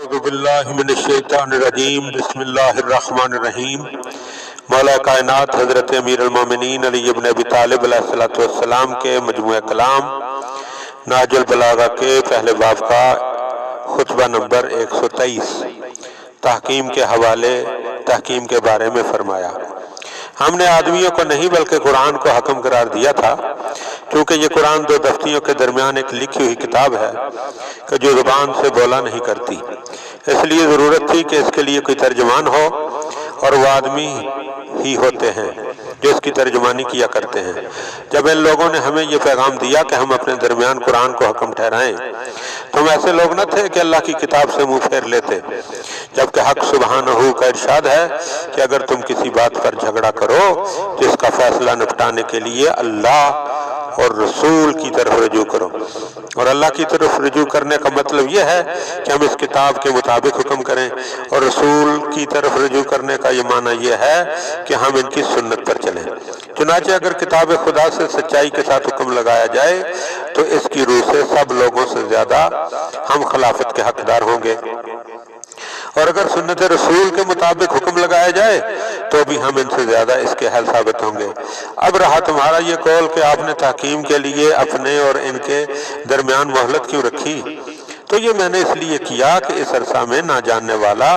اعوذ باللہ من الشیطان الرجیم بسم اللہ الرحمن الرحیم۔ مولا کائنات حضرت امیر المومنین علی ابن ابی طالب علیہ السلام کے مجموعہ کلام نہج البلاغہ کے پہلے باب کا خطبہ نمبر 123 تحکیم کے حوالے تحکیم کے بارے میں فرمایا۔ ہم نے آدمیوں کو نہیں بلکہ قرآن کو حکم قرار دیا تھا، کیونکہ یہ قرآن دو دفتیوں کے درمیان ایک لکھی ہوئی کتاب ہے کہ جو زبان سے بولا نہیں کرتی، اس لیے ضرورت تھی کہ اس کے لیے کوئی ترجمان ہو، اور وہ آدمی ہی ہوتے ہیں جو اس کی ترجمانی کیا کرتے ہیں۔ جب ان لوگوں نے ہمیں یہ پیغام دیا کہ ہم اپنے درمیان قرآن کو حکم ٹھہرائیں، تو ہم ایسے لوگ نہ تھے کہ اللہ کی کتاب سے منہ پھیر لیتے، جبکہ حق سبحانہ کا ارشاد ہے کہ اگر تم کسی بات پر جھگڑا کرو تو اس کا فیصلہ نپٹانے کے لیے اللہ اور رسول کی طرف رجوع کرو۔ اور اللہ کی طرف رجوع کرنے کا مطلب یہ ہے کہ ہم اس کتاب کے مطابق حکم کریں، اور رسول کی طرف رجوع کرنے کا یہ معنی یہ ہے کہ ہم ان کی سنت پر چلیں۔ چنانچہ اگر کتاب خدا سے سچائی کے ساتھ حکم لگایا جائے تو اس کی روح سے سب لوگوں سے زیادہ ہم خلافت کے حقدار ہوں گے، اور اگر سنت رسول کے مطابق حکم لگایا جائے تو بھی ہم ان سے زیادہ اس کے اہل ثابت ہوں گے۔ اب رہا تمہارا یہ قول کہ آپ نے تحکیم کے لیے اپنے اور ان کے درمیان مہلت کیوں رکھی، تو یہ میں نے اس لیے کیا کہ اس عرصہ میں نہ جاننے والا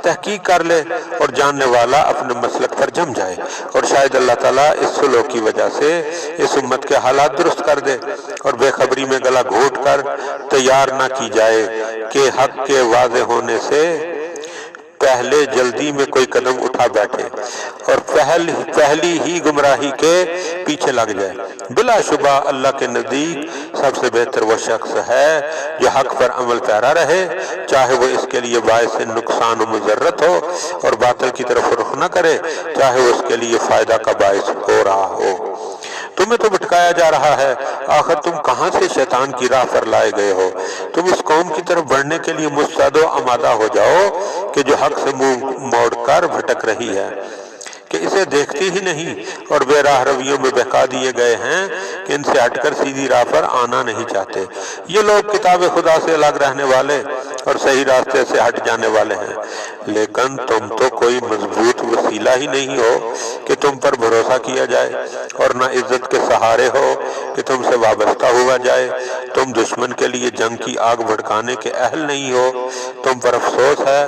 تحقیق کر لے اور جاننے والا اپنے مسلک پر جم جائے، اور شاید اللہ تعالیٰ اس سلوک کی وجہ سے اس امت کے حالات درست کر دے، اور بے خبری میں گلا گھونٹ کر تیار نہ کی جائے کہ حق کے واضح ہونے سے پہلے جلدی میں کوئی قدم اٹھا بیٹھے اور پہلی ہی گمراہی کے پیچھے لگ جائے۔ بلا شبہ اللہ کے نزدیک سب سے بہتر وہ شخص ہے جو حق پر عمل پیرا رہے، چاہے وہ اس کے لیے باعث نقصان و مضرت ہو، اور باطل کی طرف رخ نہ کرے، چاہے وہ اس کے لیے فائدہ کا باعث ہو رہا ہو۔ تمہیں تو بھٹکایا جا رہا ہے، آخر تم کہاں سے شیطان کی راہ پر لائے گئے ہو؟ تم اس قوم کی طرف بڑھنے کے لیے مستعد و آمادہ ہو جاؤ کہ جو حق سے منہ موڑ کر بھٹک رہی ہے، کہ اسے دیکھتی ہی نہیں، اور بے راہ رویوں میں بہکا دیے گئے ہیں کہ ان سے ہٹ کر سیدھی راہ پر آنا نہیں چاہتے۔ یہ لوگ کتاب خدا سے الگ رہنے والے اور صحیح راستے سے ہٹ جانے والے ہیں، لیکن تم تو کوئی مضبوط وسیلہ ہی نہیں ہو کہ تم پر بھروسہ کیا جائے، اور نہ عزت کے سہارے ہو کہ تم سے وابستہ ہوا جائے۔ تم دشمن کے لیے جنگ کی آگ بھڑکانے کے اہل نہیں ہو۔ تم پر افسوس ہے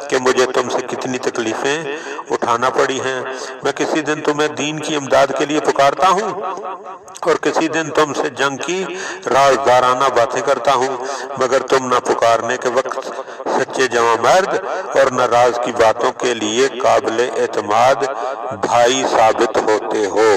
کہ مجھے تم سے کتنی تکلیفیں اٹھانا پڑی ہیں۔ میں کسی دن تمہیں دین کی امداد کے لیے پکارتا ہوں، اور کسی دن تم سے جنگ کی رازدارانہ باتیں کرتا ہوں، مگر تم نہ پکارنے کے وقت سچے جواں مرد اور نہ راز کی باتوں کے لیے قابل اعتماد بھائی ثابت ہوتے ہو۔